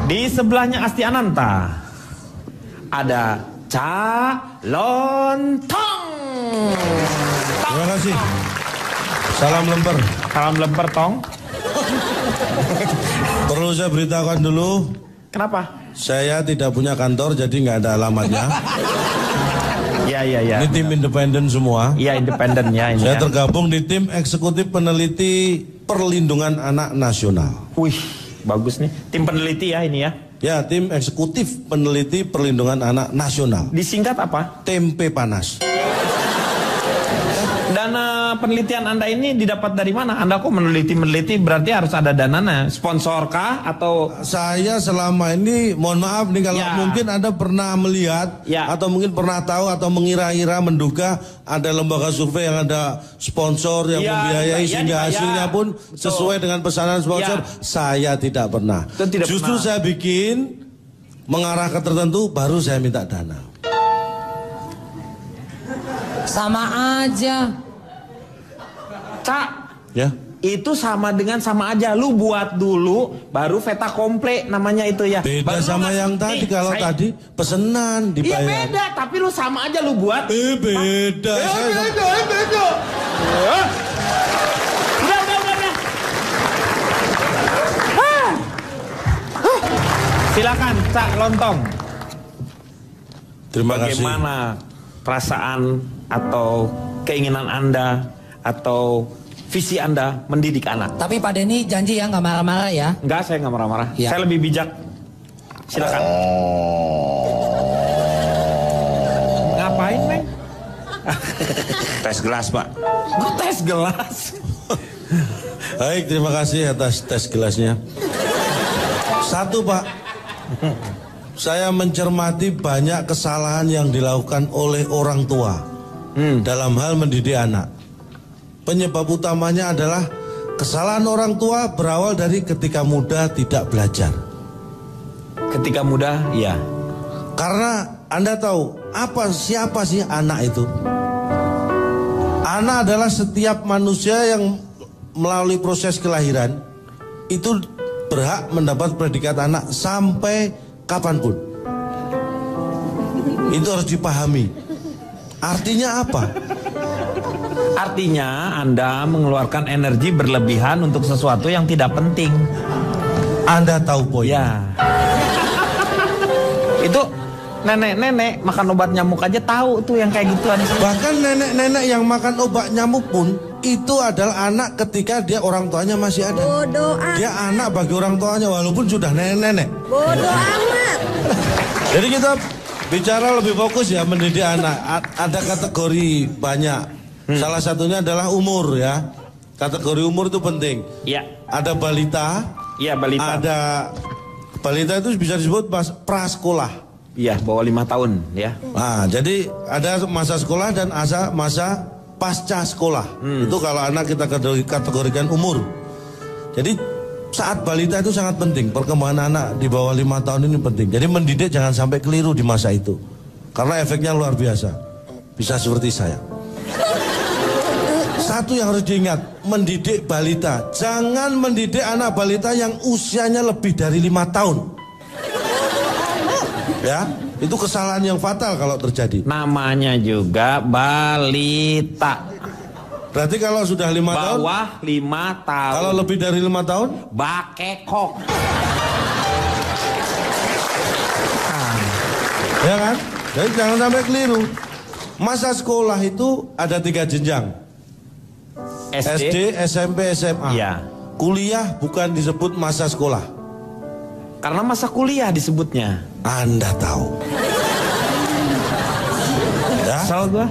Di sebelahnya Asti Ananta ada Calontong. Terima kasih. Salam lemper. Salam lemper, Tong. Perlu saya beritahukan dulu. Kenapa? Saya tidak punya kantor, jadi nggak ada alamatnya. Iya. Ini tim independen semua. Iya, independen ya ini. Saya ya. tergabung di tim eksekutif peneliti perlindungan anak nasional. Wih, bagus nih. Tim peneliti ya ini ya. Ya, tim eksekutif peneliti perlindungan anak nasional. Disingkat apa? Tempe panas. Dana penelitian Anda ini didapat dari mana? Anda kok meneliti berarti harus ada dananya. Sponsor kah atau? Saya selama ini, mohon maaf nih kalau Ya. mungkin Anda pernah melihat Ya. atau mungkin pernah tahu atau mengira-ira menduga ada lembaga survei yang ada sponsor yang Ya, membiayai ya, sehingga ya, hasilnya pun betul. sesuai dengan pesanan sponsor. Ya. Saya tidak pernah. Itu tidak Justru pernah. saya bikin mengarah ke tertentu baru saya minta dana. Sama aja. Cak, Ya. itu sama dengan sama aja. Lu buat dulu, baru veta komple namanya itu ya. Beda Baru sama lu yang ngasih, tadi. nih, Kalau saya- tadi pesenan Iya dibayar. beda, tapi lu sama aja lu buat. Beda. Beda. Udah. Silakan, Cak Lontong. Terima kasih. Bagaimana perasaan atau keinginan Anda atau visi Anda mendidik anak? Tapi Pak Denny janji ya nggak marah-marah ya. Enggak, saya nggak marah-marah. Ya. Saya lebih bijak. Silakan. Ngapain, Neng? Tes gelas, Pak. Gue tes gelas. Baik, terima kasih atas tes gelasnya. Satu, Pak. Saya mencermati banyak kesalahan yang dilakukan oleh orang tua dalam hal mendidik anak. Penyebab utamanya adalah kesalahan orang tua berawal dari ketika muda tidak belajar. Ketika muda, ya. Karena Anda tahu siapa sih anak itu? Anak adalah setiap manusia yang melalui proses kelahiran itu berhak mendapat predikat anak sampai kapanpun. Itu harus dipahami. Artinya apa? Artinya Anda mengeluarkan energi berlebihan untuk sesuatu yang tidak penting. Anda tahu poin. Ya. Itu nenek-nenek makan obat nyamuk aja tahu tuh yang kayak gituan. Bahkan nenek-nenek yang makan obat nyamuk pun itu adalah anak ketika dia orang tuanya masih ada. Bodoh amat. Dia anak bagi orang tuanya walaupun sudah nenek-nenek. Bodoh amat. Jadi kita bicara lebih fokus ya mendidik anak. Ada kategori banyak. Salah satunya adalah umur ya. Kategori umur itu penting. Iya. Ada balita. Iya, balita. Ada balita itu bisa disebut prasekolah. Iya, bawah 5 tahun ya. Nah, jadi ada masa sekolah dan masa pasca sekolah. Itu kalau anak kita kategorikan umur. Jadi saat balita itu sangat penting. Perkembangan anak di bawah 5 tahun ini penting. Jadi mendidik jangan sampai keliru di masa itu. Karena efeknya luar biasa. Bisa seperti saya. Satu yang harus diingat, mendidik balita. Jangan mendidik anak balita yang usianya lebih dari 5 tahun. Ya, itu kesalahan yang fatal kalau terjadi. Namanya juga balita. Berarti kalau sudah 5 tahun, Bawah 5 tahun. kalau lebih dari 5 tahun, bakekok. ya kan? Jadi jangan sampai keliru. Masa sekolah itu ada 3 jenjang. SD, SMP, SMA. Iya. Kuliah bukan disebut masa sekolah. Karena masa kuliah disebutnya. Anda tahu. Ya? Salah gua.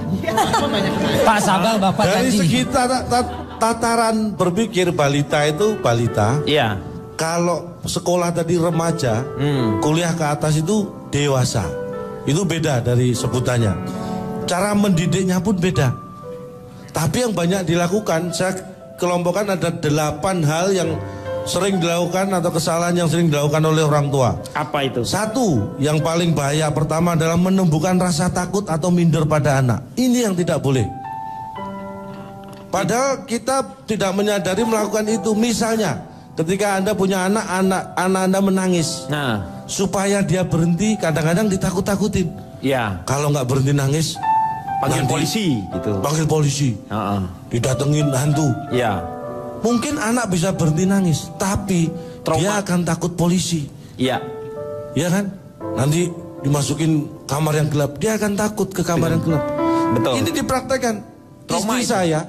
Pak sabar Bapak Dari janji. segi tataran berpikir balita itu balita. Iya. Kalau sekolah tadi remaja, kuliah ke atas itu dewasa. Itu beda dari sebutannya. Cara mendidiknya pun beda. Tapi yang banyak dilakukan, saya kelompokkan ada 8 hal yang sering dilakukan atau kesalahan yang sering dilakukan oleh orang tua. Apa itu? Satu, yang paling bahaya pertama adalah menumbuhkan rasa takut atau minder pada anak. Ini yang tidak boleh. Padahal kita tidak menyadari melakukan itu. Misalnya, ketika Anda punya anak Anda menangis. Nah, Supaya dia berhenti, kadang-kadang ditakut-takutin. iya. Kalau nggak berhenti nangis, Panggil nanti polisi gitu. Panggil polisi. Heeh. Didatengin hantu. Iya. Mungkin anak bisa berhenti nangis, tapi Trauma. dia akan takut polisi. Iya. Iya kan? Nanti dimasukin kamar yang gelap, dia akan takut ke kamar yang gelap. Betul. Ini dipraktekkan. Trauma Istri itu. saya,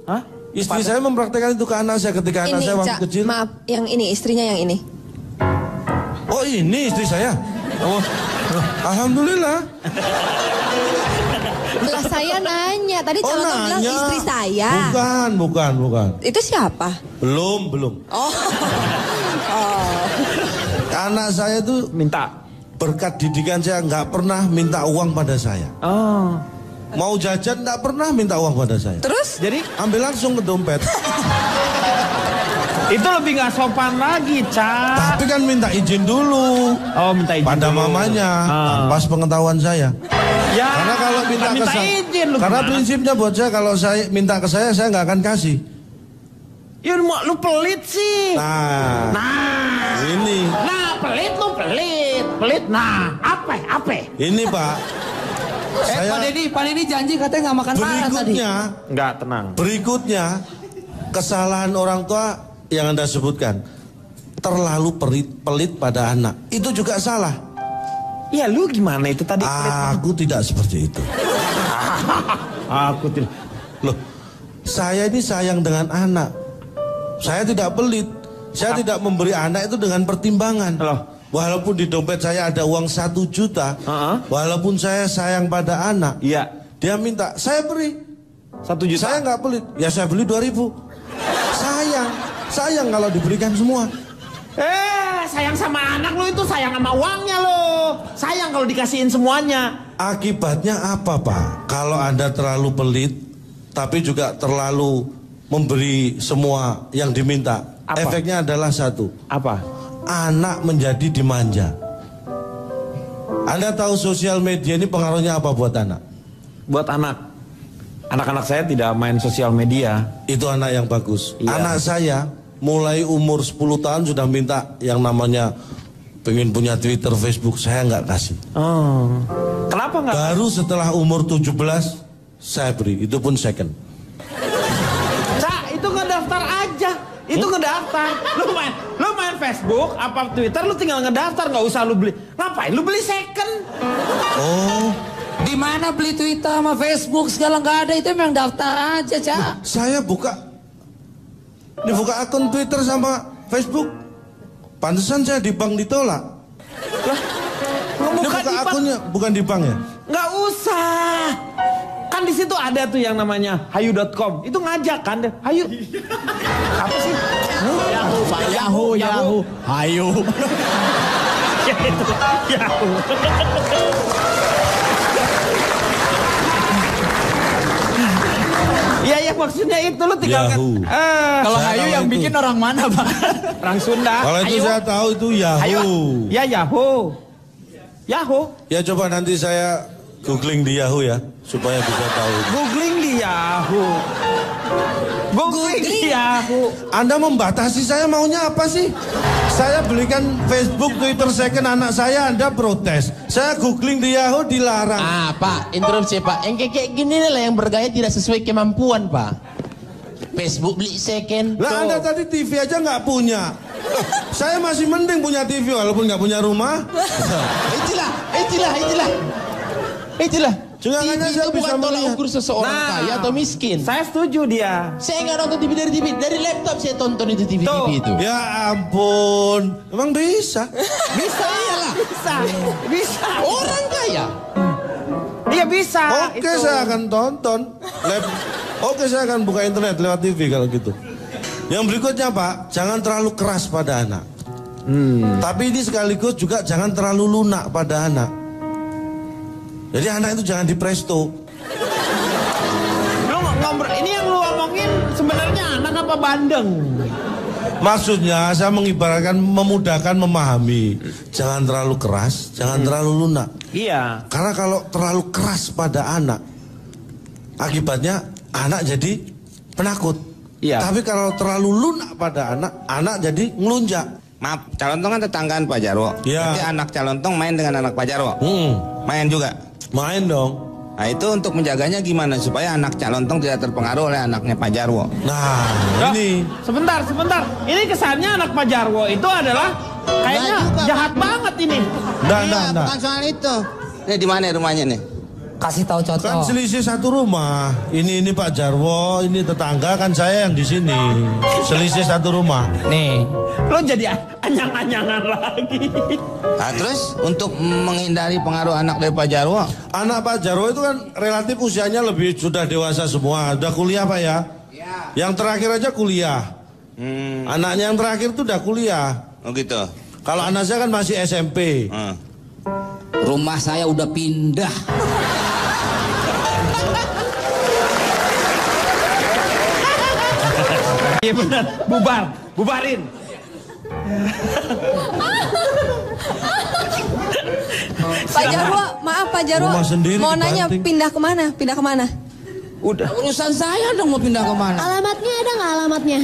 Hah? istri saya mempraktekkan itu ke anak saya ketika anak Ini, saya waktu Cak, kecil. maaf, yang ini istrinya yang ini. Oh ini istri saya. Oh, alhamdulillah. Lah saya nanya, tadi Oh calon bilang nanya. istri saya. Bukan. Itu siapa? Belum. Oh. Oh. Anak saya itu Minta. berkat didikan saya nggak pernah minta uang pada saya. Oh. Mau jajan nggak pernah minta uang pada saya. Terus? Jadi Ambil langsung ke dompet. itu lebih nggak sopan lagi, Cak. Tapi kan minta izin dulu Oh, minta izin pada dulu. mamanya, Ah. pas pengetahuan saya. Ya. Karena kalau minta ke saya, izin lu. karena gimana? prinsipnya buat saya kalau saya minta ke saya nggak akan kasih. Ya lu pelit sih. Nah, ini, Pelit lu pelit. Pelit. Nah, apa? ini Pak. Pak Denny janji katanya nggak makan marah tadi. Enggak, tenang. Berikutnya kesalahan orang tua yang Anda sebutkan terlalu pelit pada anak. Itu juga salah. Ya lu gimana itu tadi? Aku tidak seperti itu. Aku tidak. Loh, saya ini sayang dengan anak. Saya tidak pelit. Saya tidak memberi anak itu dengan pertimbangan. Loh. Walaupun di dompet saya ada uang 1 juta, walaupun saya sayang pada anak, Iya. dia minta, saya beri. 1 juta. Saya nggak pelit. Ya saya beli 2.000. Sayang kalau diberikan semua. Sayang sama anak lu itu sayang sama uangnya lo. Sayang kalau dikasihin semuanya. Akibatnya apa Pak? Kalau Anda terlalu pelit, tapi juga terlalu memberi semua yang diminta. Apa? Efeknya adalah satu. Apa? Anak menjadi dimanja. Anda tahu sosial media ini pengaruhnya apa buat anak? Buat anak. Anak-anak saya tidak main sosial media. Itu anak yang bagus. Iya. Anak saya mulai umur 10 tahun sudah minta yang namanya pengen punya Twitter, Facebook, saya nggak kasih. Oh. Kenapa nggak? Baru setelah umur 17 saya beri, itu pun second. Cak, itu ngedaftar aja. Itu ngedaftar. Lu main Facebook, apa Twitter, lu tinggal ngedaftar, nggak usah lu beli. Ngapain lu beli second? Oh, Di mana beli Twitter sama Facebook segala nggak ada, itu memang daftar aja, Cak. saya dibuka akun Twitter sama Facebook. Pantesan saya di bank ditolak. Bukan Dibuka akunnya bukan di bank ya? Nggak usah. Kan di situ ada tuh yang namanya hayu.com. Itu ngajak kan deh. Hayu. Apa sih? Yahoo, Pak. Yahoo. Hayu. Ya itu. Yahoo. Iya ya maksudnya itu lu tinggal Yahoo. Kalau Saya Hayu tahu yang itu. bikin orang mana, Pak? orang Sunda. Kalau itu Hayu. saya tahu itu Yahoo. Hayu. Ya Yahoo. Yahoo. Ya coba nanti saya googling di Yahoo ya supaya bisa tahu. Googling di Yahoo. Googling di Yahoo. Anda membatasi saya maunya apa sih? Saya belikan Facebook, Twitter second anak saya, Anda protes. Saya googling di Yahoo dilarang. Ah, Pak, interupsi Pak. Yang kayak gini lah yang bergaya tidak sesuai kemampuan, Pak. Facebook beli second. Lah Anda tadi TV aja nggak punya. Saya masih mending punya TV walaupun nggak punya rumah. Itulah. Juga TV hanya saya itu bisa bukan tolak melihat. ukur seseorang kaya atau miskin. Saya setuju dia. Saya nggak nonton TV dari TV, dari laptop saya tonton itu TV Tuh. itu. Ya ampun, emang bisa? Bisa iyalah. Bisa. Orang kaya. Iya bisa. Oke, itu. saya akan tonton. Oke, saya akan buka internet lewat TV kalau gitu. Yang berikutnya Pak, jangan terlalu keras pada anak. Tapi ini sekaligus juga jangan terlalu lunak pada anak. Jadi anak itu jangan dipresto. Lu ini yang lu omongin sebenarnya anak apa bandeng? Maksudnya saya mengibaratkan memudahkan memahami. Jangan terlalu keras, jangan terlalu lunak. Iya. Karena kalau terlalu keras pada anak, akibatnya anak jadi penakut. Iya. Tapi kalau terlalu lunak pada anak, anak jadi ngelunjak. Maaf, Calontong kan tetanggaan Pak Jarwo. Iya. Berarti anak Calontong main dengan anak Pak Jarwo. Main juga. Main dong. Nah itu untuk menjaganya gimana supaya anak Calontong tidak terpengaruh oleh anaknya Pak Jarwo? Nah, Loh, ini sebentar. Ini kesannya anak Pak Jarwo itu adalah kayaknya jahat banget ini. Nggak. Bukan soal itu. Ini di mana rumahnya nih? Kasih tahu Kan contoh. selisih satu rumah. Ini Pak Jarwo, ini tetangga, kan saya yang di sini. Selisih satu rumah. Nih. Lo jadi anyang-anyangan lagi. Nah, terus untuk menghindari pengaruh anak dari Pak Jarwo? Anak Pak Jarwo itu kan relatif usianya lebih sudah dewasa semua. Udah kuliah Pak ya? Yang terakhir aja kuliah. Anaknya yang terakhir tuh udah kuliah. Oh gitu. Kalau anak saya kan masih SMP. Rumah saya udah pindah. Iya benar, bubarin. Pak Jarwo, maaf Pak Jarwo. Rumah sendiri Mau nanya dibanting. pindah kemana? Udah. Urusan saya dong mau pindah kemana? Alamatnya ada nggak alamatnya?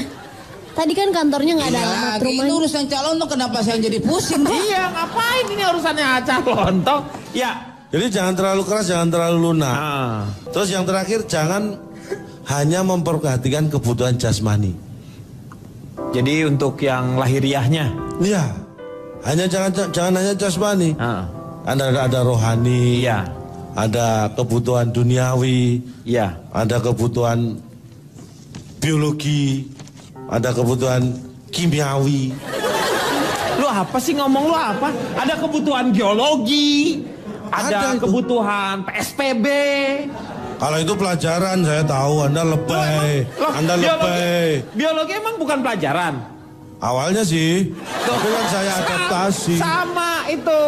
Tadi kan kantornya nggak ada alamat Ini rumahnya. urusan calon tuh kenapa saya jadi pusing? Pak? Iya, ngapain ini urusannya Aca Lontong? Ya. Jadi jangan terlalu keras, jangan terlalu lunak. Ah. Terus yang terakhir jangan hanya memperhatikan kebutuhan jasmani. Jadi untuk yang lahiriahnya. Iya. Jangan hanya jasmani. Ah. Ada rohani. Iya. Ada kebutuhan duniawi. Iya. Ada kebutuhan biologi. Ada kebutuhan kimiawi. Lu apa sih ngomong lu apa? Ada kebutuhan geologi. Ada Ada itu. kebutuhan PSPB. Kalau itu pelajaran saya tahu Anda lebay. Anda lebay. Biologi emang bukan pelajaran. Awalnya sih. Tapi kan saya adaptasi. Sama itu.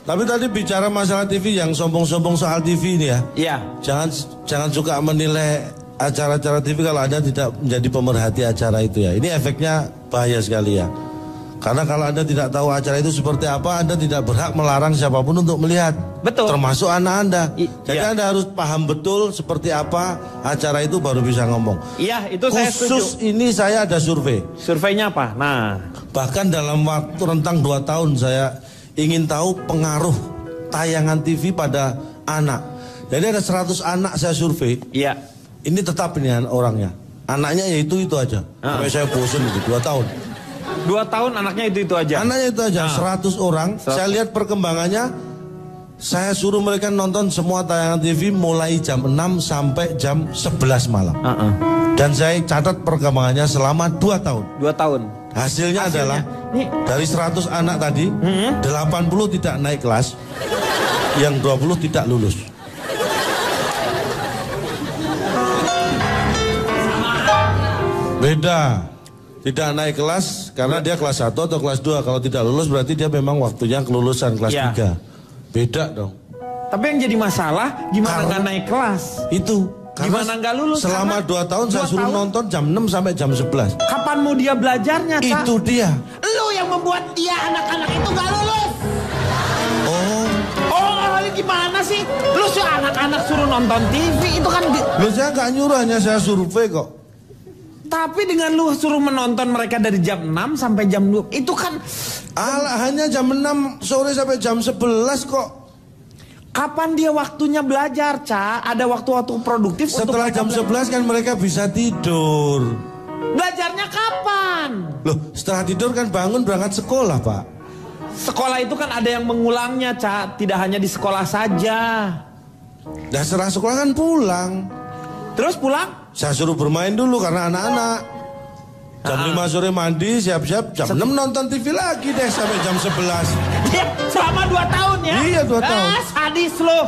Tapi tadi bicara masalah TV yang sombong-sombong soal TV ini ya. Iya. Jangan suka menilai acara-acara TV kalau Anda tidak menjadi pemerhati acara itu ya. Ini efeknya bahaya sekali ya. Karena kalau Anda tidak tahu acara itu seperti apa, Anda tidak berhak melarang siapapun untuk melihat. Betul. Termasuk anak Anda. Jadi Iya. Anda harus paham betul seperti apa acara itu baru bisa ngomong. Iya, itu saya Khusus setuju. ini saya ada survei. Surveinya apa? Nah, Bahkan dalam waktu rentang 2 tahun saya ingin tahu pengaruh tayangan TV pada anak. Jadi ada 100 anak saya survei. iya. Ini tetap ini orangnya. Anaknya ya itu aja. Sampai saya bosan itu 2 tahun. 2 tahun anaknya itu aja. Anaknya itu aja 100 orang. Saya lihat perkembangannya. Saya suruh mereka nonton semua tayangan TV mulai jam 6 sampai jam 11 malam. Dan saya catat perkembangannya selama 2 tahun. 2 tahun. Hasilnya adalah Nih. dari 100 anak tadi 80 tidak naik kelas, yang 20 tidak lulus. Beda. Tidak naik kelas karena dia kelas 1 atau kelas 2. Kalau tidak lulus berarti dia memang waktunya kelulusan kelas Iya. 3. Beda dong. Tapi yang jadi masalah gimana nggak naik kelas? Itu. Gimana nggak lulus? Selama Karena 2 tahun saya 2 suruh tahun. nonton jam 6 sampai jam 11. Kapan mau dia belajarnya, Cak? Itu dia. Lu yang membuat dia anak-anak itu nggak lulus. Oh. Oh, ini gimana sih? Lu anak-anak suruh nonton TV itu kan Loh saya nggak nyuruh, hanya saya survei kok. tapi dengan lu suruh menonton mereka dari jam 6 sampai jam 2 itu kan Alah, hanya jam 6 sore sampai jam 11 kok. kapan dia waktunya belajar, Ca? Ada waktu-waktu produktif Setelah untuk jam 11 kan mereka bisa tidur. belajarnya kapan? Loh, setelah tidur kan bangun berangkat sekolah, Pak. Sekolah itu kan ada yang mengulangnya, Ca. Tidak hanya di sekolah saja. Nah, setelah sekolah kan pulang. Terus pulang? Saya suruh bermain dulu karena anak-anak. Jam 5 sore mandi, siap-siap. Jam 6 nonton TV lagi deh sampai jam 11. Dia selama 2 tahun ya? Iya, 2 tahun. Sadis lo.